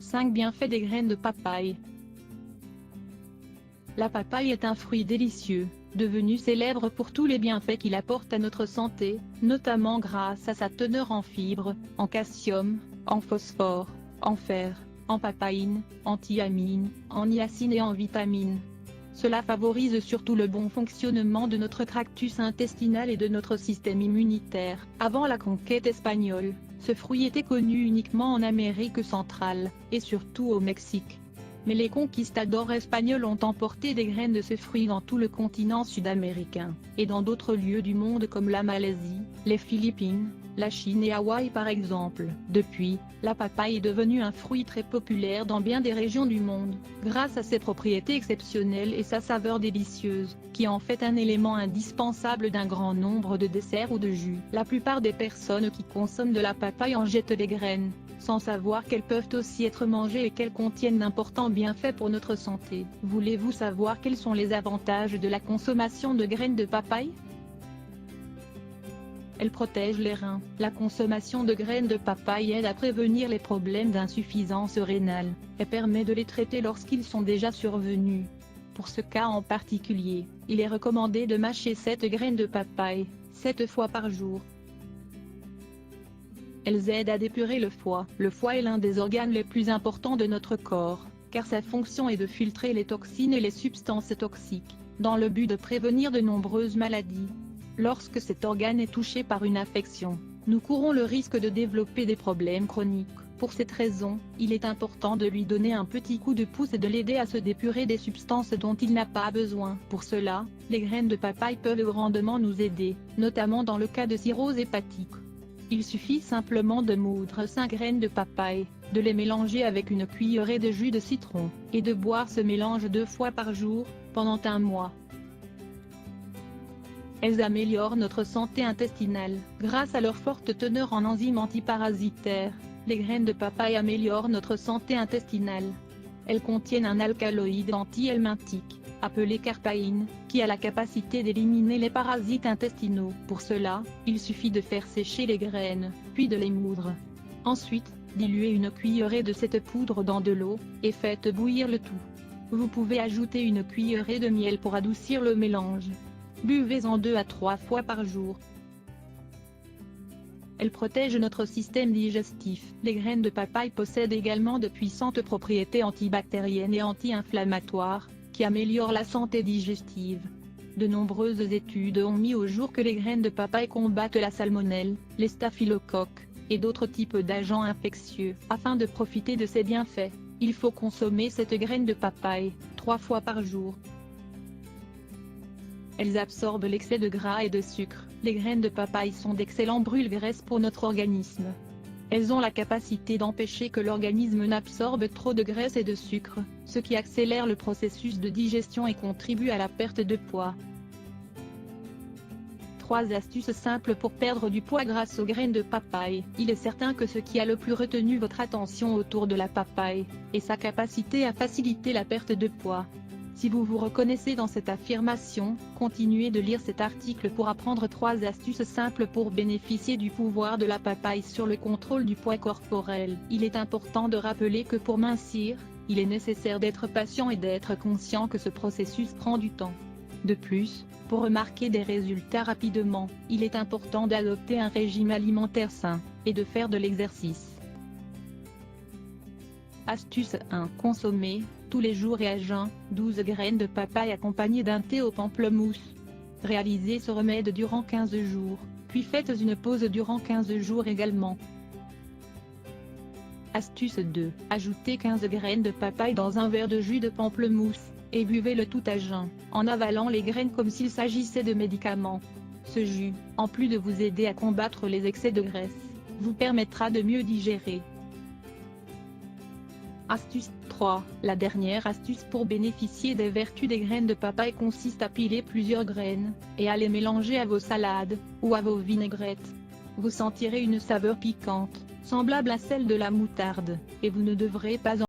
5 bienfaits des graines de papaye. La papaye est un fruit délicieux, devenu célèbre pour tous les bienfaits qu'il apporte à notre santé, notamment grâce à sa teneur en fibres, en calcium, en phosphore, en fer, en papaïne, en thiamine, en niacine et en vitamines. Cela favorise surtout le bon fonctionnement de notre tractus intestinal et de notre système immunitaire. Avant la conquête espagnole, ce fruit était connu uniquement en Amérique centrale, et surtout au Mexique. Mais les conquistadors espagnols ont emporté des graines de ce fruit dans tout le continent sud-américain, et dans d'autres lieux du monde comme la Malaisie, les Philippines, la Chine et Hawaï par exemple. Depuis, la papaye est devenue un fruit très populaire dans bien des régions du monde, grâce à ses propriétés exceptionnelles et sa saveur délicieuse, qui en fait un élément indispensable d'un grand nombre de desserts ou de jus. La plupart des personnes qui consomment de la papaye en jettent les graines, sans savoir qu'elles peuvent aussi être mangées et qu'elles contiennent d'importants bienfaits pour notre santé. Voulez-vous savoir quels sont les avantages de la consommation de graines de papaye ? Elle protège les reins. La consommation de graines de papaye aide à prévenir les problèmes d'insuffisance rénale, et permet de les traiter lorsqu'ils sont déjà survenus. Pour ce cas en particulier, il est recommandé de mâcher 7 graines de papaye, 7 fois par jour. Elles aident à dépurer le foie. Le foie est l'un des organes les plus importants de notre corps, car sa fonction est de filtrer les toxines et les substances toxiques, dans le but de prévenir de nombreuses maladies. Lorsque cet organe est touché par une infection, nous courons le risque de développer des problèmes chroniques. Pour cette raison, il est important de lui donner un petit coup de pouce et de l'aider à se dépurer des substances dont il n'a pas besoin. Pour cela, les graines de papaye peuvent grandement nous aider, notamment dans le cas de cirrhose hépatique. Il suffit simplement de moudre 5 graines de papaye, de les mélanger avec une cuillerée de jus de citron, et de boire ce mélange 2 fois par jour, pendant un mois. Elles améliorent notre santé intestinale. Grâce à leur forte teneur en enzymes antiparasitaires, les graines de papaye améliorent notre santé intestinale. Elles contiennent un alcaloïde anti-helminthique, appelé carpaïne, qui a la capacité d'éliminer les parasites intestinaux. Pour cela, il suffit de faire sécher les graines, puis de les moudre. Ensuite, diluez une cuillerée de cette poudre dans de l'eau, et faites bouillir le tout. Vous pouvez ajouter une cuillerée de miel pour adoucir le mélange. Buvez-en 2 à 3 fois par jour. Elles protègent notre système digestif. Les graines de papaye possèdent également de puissantes propriétés antibactériennes et anti-inflammatoires, qui améliorent la santé digestive. De nombreuses études ont mis au jour que les graines de papaye combattent la salmonelle, les staphylocoques, et d'autres types d'agents infectieux. Afin de profiter de ces bienfaits, il faut consommer cette graine de papaye 3 fois par jour. Elles absorbent l'excès de gras et de sucre. Les graines de papaye sont d'excellents brûle-graisse pour notre organisme. Elles ont la capacité d'empêcher que l'organisme n'absorbe trop de graisse et de sucre, ce qui accélère le processus de digestion et contribue à la perte de poids. 3 astuces simples pour perdre du poids grâce aux graines de papaye. Il est certain que ce qui a le plus retenu votre attention autour de la papaye, est sa capacité à faciliter la perte de poids. Si vous vous reconnaissez dans cette affirmation, continuez de lire cet article pour apprendre 3 astuces simples pour bénéficier du pouvoir de la papaye sur le contrôle du poids corporel. Il est important de rappeler que pour mincir, il est nécessaire d'être patient et d'être conscient que ce processus prend du temps. De plus, pour remarquer des résultats rapidement, il est important d'adopter un régime alimentaire sain, et de faire de l'exercice. Astuce 1. Consommer, tous les jours et à jeun, 12 graines de papaye accompagnées d'un thé au pamplemousse. Réalisez ce remède durant 15 jours, puis faites une pause durant 15 jours également. Astuce 2. Ajoutez 15 graines de papaye dans un verre de jus de pamplemousse, et buvez le tout à jeun, en avalant les graines comme s'il s'agissait de médicaments. Ce jus, en plus de vous aider à combattre les excès de graisse, vous permettra de mieux digérer. Astuce 3. La dernière astuce pour bénéficier des vertus des graines de papaye consiste à piler plusieurs graines, et à les mélanger à vos salades, ou à vos vinaigrettes. Vous sentirez une saveur piquante, semblable à celle de la moutarde, et vous ne devrez pas